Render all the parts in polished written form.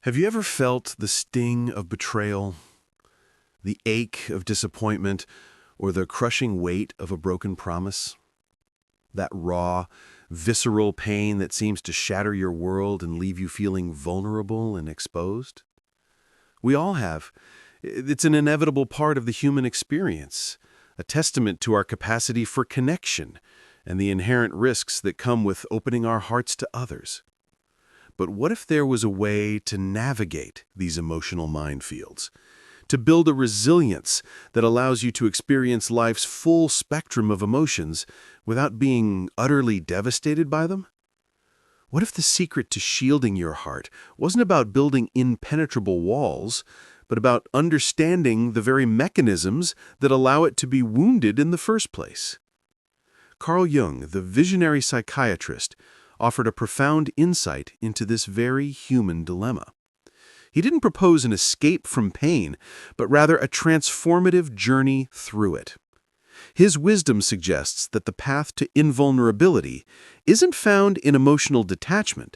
Have you ever felt the sting of betrayal, the ache of disappointment, or the crushing weight of a broken promise? That raw, visceral pain that seems to shatter your world and leave you feeling vulnerable and exposed? We all have. It's an inevitable part of the human experience, a testament to our capacity for connection and the inherent risks that come with opening our hearts to others. But what if there was a way to navigate these emotional minefields, to build a resilience that allows you to experience life's full spectrum of emotions without being utterly devastated by them? What if the secret to shielding your heart wasn't about building impenetrable walls, but about understanding the very mechanisms that allow it to be wounded in the first place? Carl Jung, the visionary psychiatrist, offered a profound insight into this very human dilemma. He didn't propose an escape from pain, but rather a transformative journey through it. His wisdom suggests that the path to invulnerability isn't found in emotional detachment,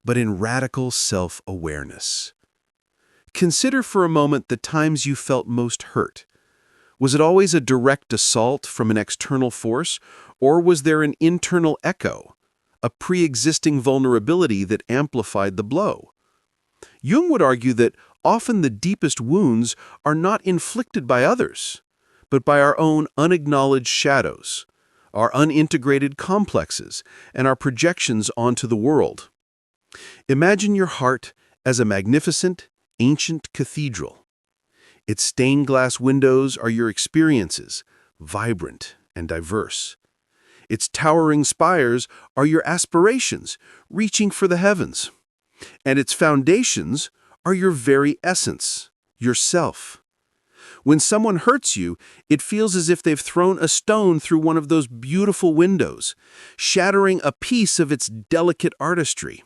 but in radical self-awareness. Consider for a moment the times you felt most hurt. Was it always a direct assault from an external force, or was there an internal echo, a pre-existing vulnerability that amplified the blow? Jung would argue that often the deepest wounds are not inflicted by others, but by our own unacknowledged shadows, our unintegrated complexes, and our projections onto the world. Imagine your heart as a magnificent, ancient cathedral. Its stained glass windows are your experiences, vibrant and diverse. Its towering spires are your aspirations, reaching for the heavens. And its foundations are your very essence, yourself. When someone hurts you, it feels as if they've thrown a stone through one of those beautiful windows, shattering a piece of its delicate artistry.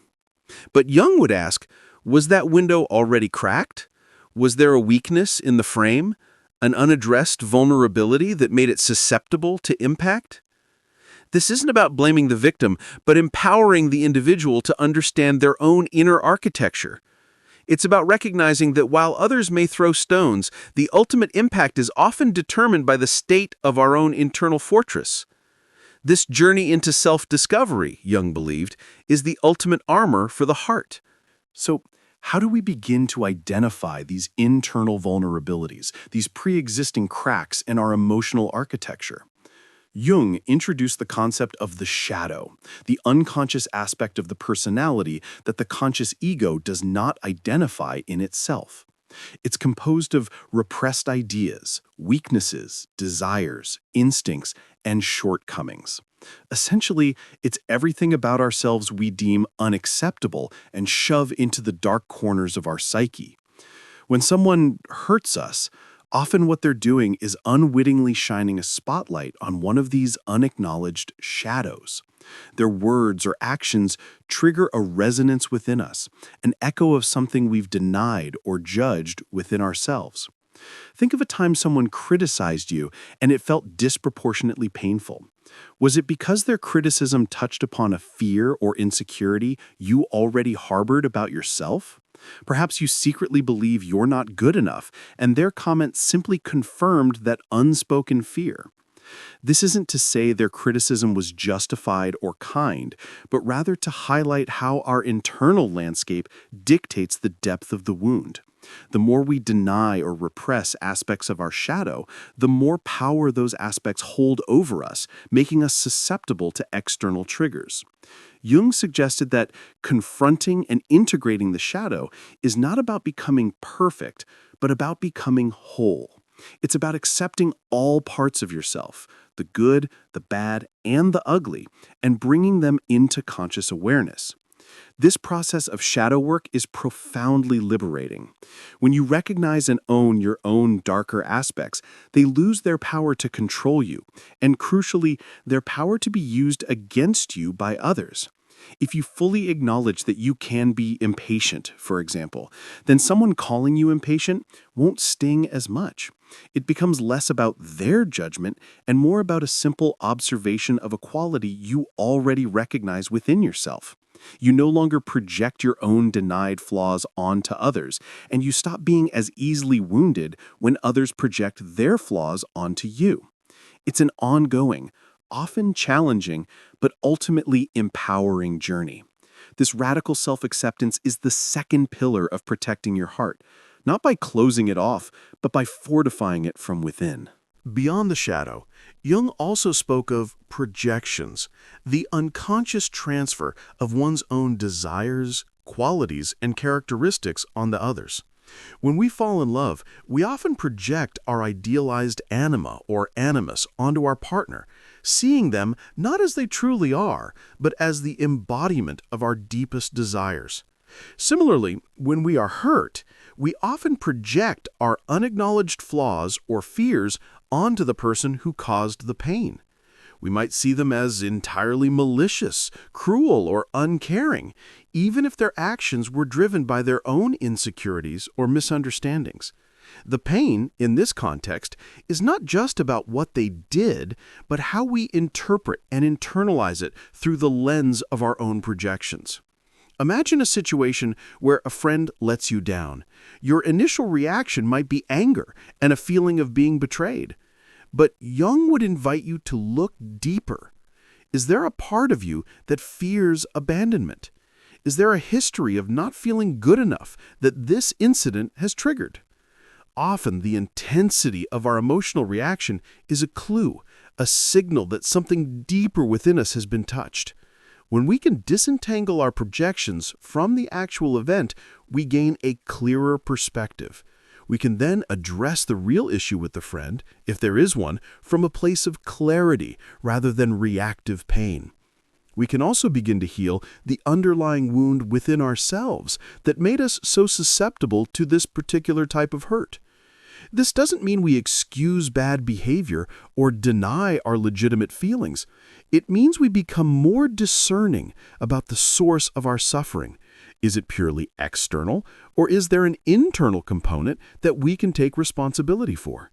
But Jung would ask, was that window already cracked? Was there a weakness in the frame, an unaddressed vulnerability that made it susceptible to impact? This isn't about blaming the victim, but empowering the individual to understand their own inner architecture. It's about recognizing that while others may throw stones, the ultimate impact is often determined by the state of our own internal fortress. This journey into self-discovery, Jung believed, is the ultimate armor for the heart. So, how do we begin to identify these internal vulnerabilities, these pre-existing cracks in our emotional architecture? Jung introduced the concept of the shadow, the unconscious aspect of the personality that the conscious ego does not identify in itself. It's composed of repressed ideas, weaknesses, desires, instincts, and shortcomings. Essentially, it's everything about ourselves we deem unacceptable and shove into the dark corners of our psyche. When someone hurts us, often what they're doing is unwittingly shining a spotlight on one of these unacknowledged shadows. Their words or actions trigger a resonance within us, an echo of something we've denied or judged within ourselves. Think of a time someone criticized you and it felt disproportionately painful. Was it because their criticism touched upon a fear or insecurity you already harbored about yourself? Perhaps you secretly believe you're not good enough, and their comment simply confirmed that unspoken fear. This isn't to say their criticism was justified or kind, but rather to highlight how our internal landscape dictates the depth of the wound. The more we deny or repress aspects of our shadow, the more power those aspects hold over us, making us susceptible to external triggers. Jung suggested that confronting and integrating the shadow is not about becoming perfect, but about becoming whole. It's about accepting all parts of yourself, the good, the bad, and the ugly, and bringing them into conscious awareness. This process of shadow work is profoundly liberating. When you recognize and own your own darker aspects, they lose their power to control you, and crucially, their power to be used against you by others. If you fully acknowledge that you can be impatient, for example, then someone calling you impatient won't sting as much. It becomes less about their judgment and more about a simple observation of a quality you already recognize within yourself. You no longer project your own denied flaws onto others, and you stop being as easily wounded when others project their flaws onto you. It's an ongoing, often challenging, but ultimately empowering journey. This radical self-acceptance is the second pillar of protecting your heart, not by closing it off, but by fortifying it from within. Beyond the shadow, Jung also spoke of projections, the unconscious transfer of one's own desires, qualities, and characteristics onto others. When we fall in love, we often project our idealized anima or animus onto our partner, seeing them not as they truly are, but as the embodiment of our deepest desires. Similarly, when we are hurt, we often project our unacknowledged flaws or fears onto the person who caused the pain. We might see them as entirely malicious, cruel, or uncaring, even if their actions were driven by their own insecurities or misunderstandings. The pain, in this context, is not just about what they did, but how we interpret and internalize it through the lens of our own projections. Imagine a situation where a friend lets you down. Your initial reaction might be anger and a feeling of being betrayed. But Jung would invite you to look deeper. Is there a part of you that fears abandonment? Is there a history of not feeling good enough that this incident has triggered? Often, the intensity of our emotional reaction is a clue, a signal that something deeper within us has been touched. When we can disentangle our projections from the actual event, we gain a clearer perspective. We can then address the real issue with the friend, if there is one, from a place of clarity rather than reactive pain. We can also begin to heal the underlying wound within ourselves that made us so susceptible to this particular type of hurt. This doesn't mean we excuse bad behavior or deny our legitimate feelings. It means we become more discerning about the source of our suffering. Is it purely external, or is there an internal component that we can take responsibility for?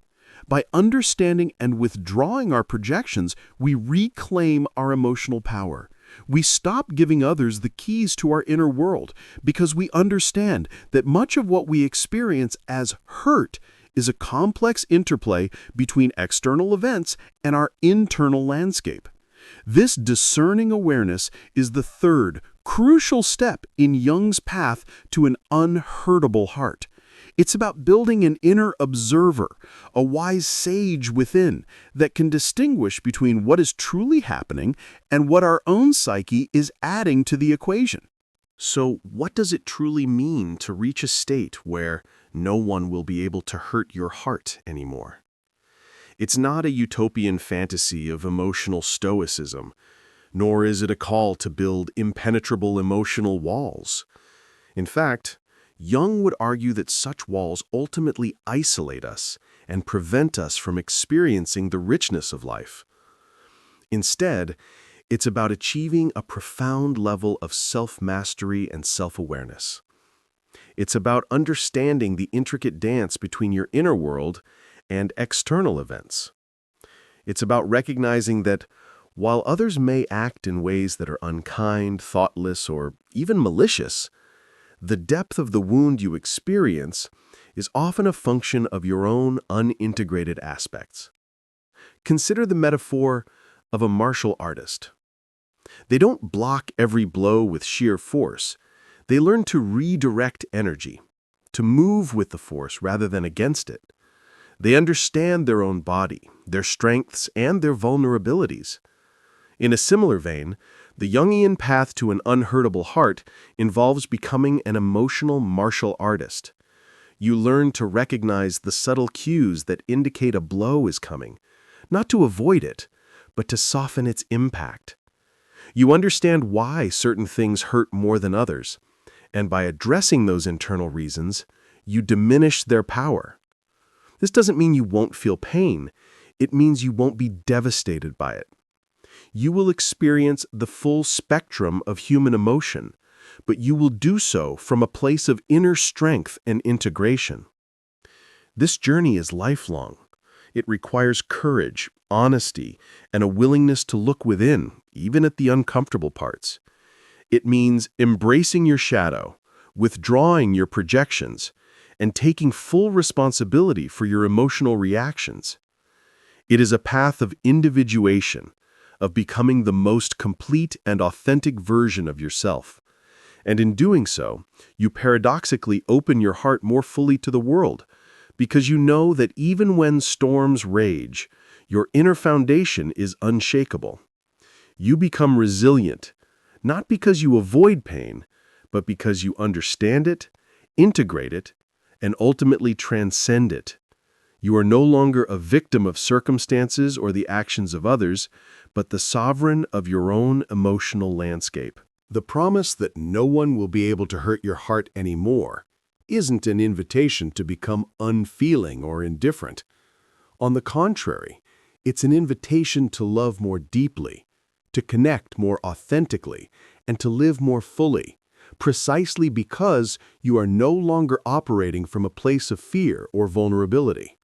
By understanding and withdrawing our projections, we reclaim our emotional power. We stop giving others the keys to our inner world because we understand that much of what we experience as hurt is a complex interplay between external events and our internal landscape. This discerning awareness is the third, crucial step in Jung's path to an unhurtable heart. It's about building an inner observer, a wise sage within, that can distinguish between what is truly happening and what our own psyche is adding to the equation. So, what does it truly mean to reach a state where no one will be able to hurt your heart anymore? It's not a utopian fantasy of emotional stoicism, nor is it a call to build impenetrable emotional walls. In fact, Jung would argue that such walls ultimately isolate us and prevent us from experiencing the richness of life. Instead, it's about achieving a profound level of self-mastery and self-awareness. It's about understanding the intricate dance between your inner world and external events. It's about recognizing that while others may act in ways that are unkind, thoughtless, or even malicious, the depth of the wound you experience is often a function of your own unintegrated aspects. Consider the metaphor of a martial artist. They don't block every blow with sheer force. They learn to redirect energy, to move with the force rather than against it. They understand their own body, their strengths, and their vulnerabilities. In a similar vein, the Jungian path to an unhurtable heart involves becoming an emotional martial artist. You learn to recognize the subtle cues that indicate a blow is coming, not to avoid it, but to soften its impact. You understand why certain things hurt more than others, and by addressing those internal reasons, you diminish their power. This doesn't mean you won't feel pain. It means you won't be devastated by it. You will experience the full spectrum of human emotion, but you will do so from a place of inner strength and integration. This journey is lifelong. It requires courage, honesty, and a willingness to look within, even at the uncomfortable parts. It means embracing your shadow, withdrawing your projections, and taking full responsibility for your emotional reactions. It is a path of individuation, of becoming the most complete and authentic version of yourself. And in doing so, you paradoxically open your heart more fully to the world, because you know that even when storms rage, your inner foundation is unshakable. You become resilient, not because you avoid pain, but because you understand it, integrate it, and ultimately transcend it. You are no longer a victim of circumstances or the actions of others, but the sovereign of your own emotional landscape. The promise that no one will be able to hurt your heart anymore isn't an invitation to become unfeeling or indifferent. On the contrary, it's an invitation to love more deeply, to connect more authentically, and to live more fully, precisely because you are no longer operating from a place of fear or vulnerability.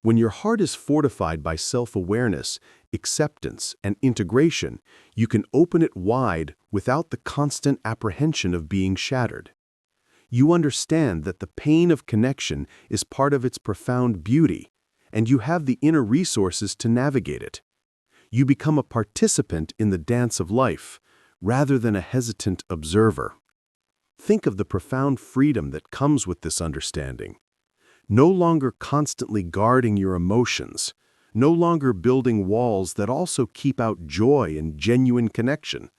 When your heart is fortified by self-awareness, acceptance, and integration, you can open it wide without the constant apprehension of being shattered. You understand that the pain of connection is part of its profound beauty, and you have the inner resources to navigate it. You become a participant in the dance of life, rather than a hesitant observer. Think of the profound freedom that comes with this understanding. No longer constantly guarding your emotions, no longer building walls that also keep out joy and genuine connection.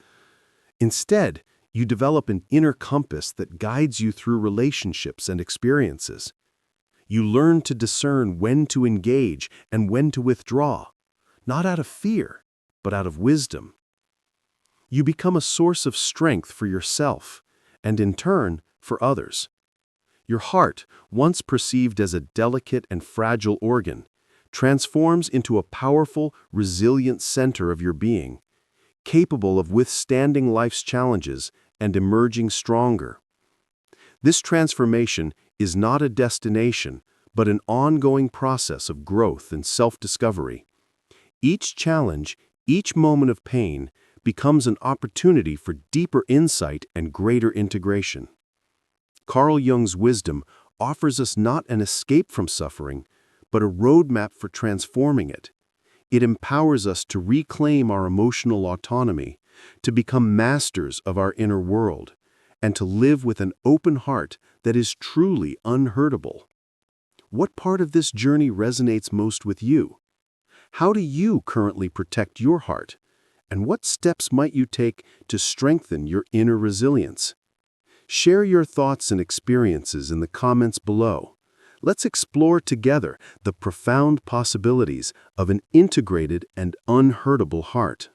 Instead, you develop an inner compass that guides you through relationships and experiences. You learn to discern when to engage and when to withdraw, not out of fear, but out of wisdom. You become a source of strength for yourself, and in turn, for others. Your heart, once perceived as a delicate and fragile organ, transforms into a powerful, resilient center of your being, capable of withstanding life's challenges and emerging stronger. This transformation is not a destination, but an ongoing process of growth and self-discovery. Each challenge, each moment of pain, becomes an opportunity for deeper insight and greater integration. Carl Jung's wisdom offers us not an escape from suffering, but a roadmap for transforming it. It empowers us to reclaim our emotional autonomy, to become masters of our inner world, and to live with an open heart that is truly unhurtable. What part of this journey resonates most with you? How do you currently protect your heart? And what steps might you take to strengthen your inner resilience? Share your thoughts and experiences in the comments below. Let's explore together the profound possibilities of an integrated and unhurtable heart.